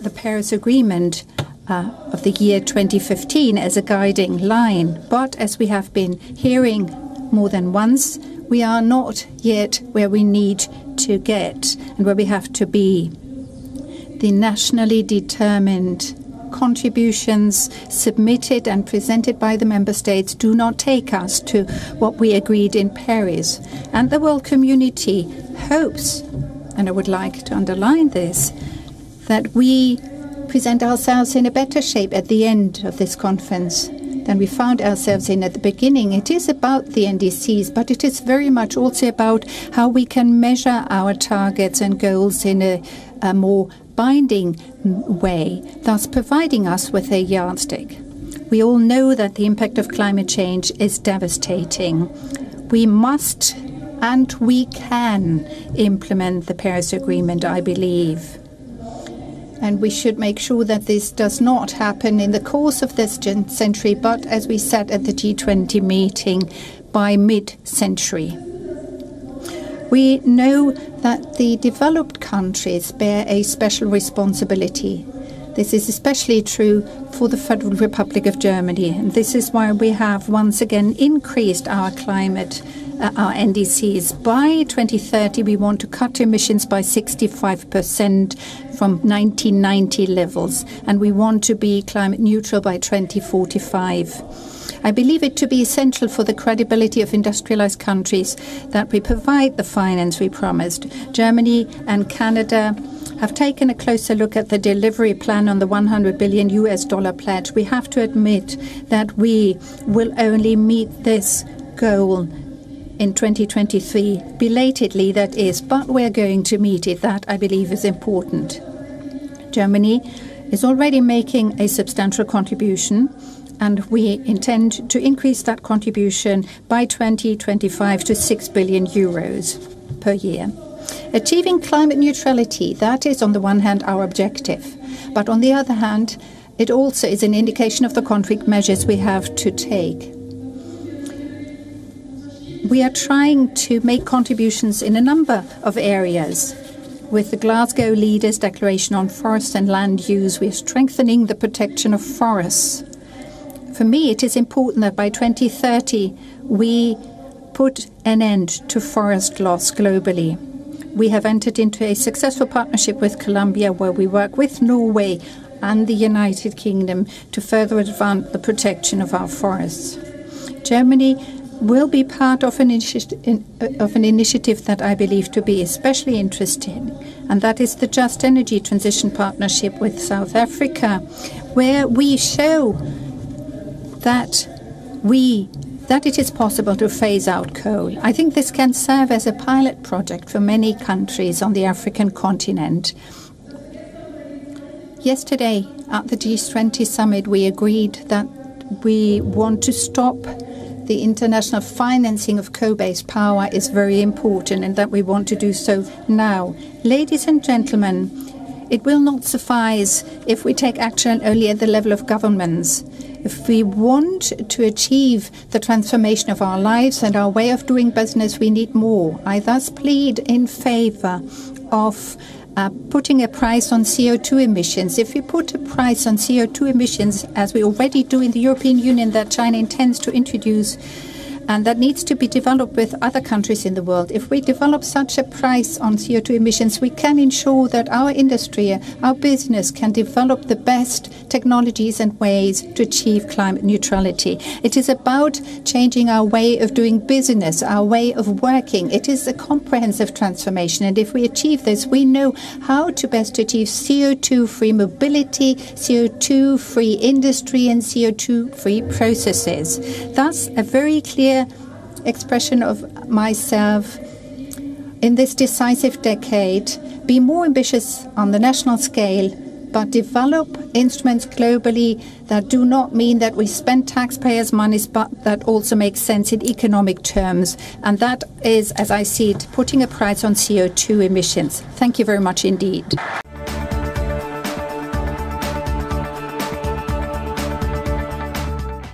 the Paris Agreement of the year 2015 as a guiding line. But as we have been hearing more than once, we are not yet where we need to get and where we have to be. The nationally determined contributions submitted and presented by the member states do not take us to what we agreed in Paris. And the world community hopes, and I would like to underline this, that we present ourselves in a better shape at the end of this conference than we found ourselves in at the beginning. It is about the NDCs, but it is very much also about how we can measure our targets and goals in a more binding way, thus providing us with a yardstick. We all know that the impact of climate change is devastating. We must and we can implement the Paris Agreement, I believe. And we should make sure that this does not happen in the course of this century, but as we said at the G20 meeting, by mid-century. We know that the developed countries bear a special responsibility. This is especially true for the Federal Republic of Germany. And this is why we have once again increased our our NDCs. By 2030, we want to cut emissions by 65% from 1990 levels, and we want to be climate neutral by 2045. I believe it to be essential for the credibility of industrialized countries that we provide the finance we promised. Germany and Canada have taken a closer look at the delivery plan on the $100 billion pledge. We have to admit that we will only meet this goal in 2023, belatedly that is, but we're going to meet it. That, I believe, is important. Germany is already making a substantial contribution, and we intend to increase that contribution by 2025 to 6 billion euros per year. Achieving climate neutrality, that is on the one hand our objective, but on the other hand, it also is an indication of the concrete measures we have to take. We are trying to make contributions in a number of areas. With the Glasgow Leaders' Declaration on Forest and Land Use, we are strengthening the protection of forests. For me, it is important that by 2030, we put an end to forest loss globally. We have entered into a successful partnership with Colombia, where we work with Norway and the United Kingdom to further advance the protection of our forests. Germany will be part of an initiative that I believe to be especially interesting, and that is the Just Energy Transition Partnership with South Africa, where we show that it is possible to phase out coal. I think this can serve as a pilot project for many countries on the African continent. Yesterday at the G20 summit, we agreed that we want to stop the international financing of coal-based power is very important, and that we want to do so now. Ladies and gentlemen, it will not suffice if we take action only at the level of governments. If we want to achieve the transformation of our lives and our way of doing business, we need more. I thus plead in favor of putting a price on CO2 emissions. If we put a price on CO2 emissions, as we already do in the European Union, that China intends to introduce, and that needs to be developed with other countries in the world. If we develop such a price on CO2 emissions, we can ensure that our industry, our business can develop the best technologies and ways to achieve climate neutrality. It is about changing our way of doing business, our way of working. It is a comprehensive transformation, and if we achieve this, we know how to best achieve CO2-free mobility, CO2-free industry, and CO2-free processes. Thus, a very clear expression of myself in this decisive decade: be more ambitious on the national scale, but develop instruments globally that do not mean that we spend taxpayers' money, but that also make sense in economic terms. And that is, as I see it, putting a price on CO2 emissions. Thank you very much indeed.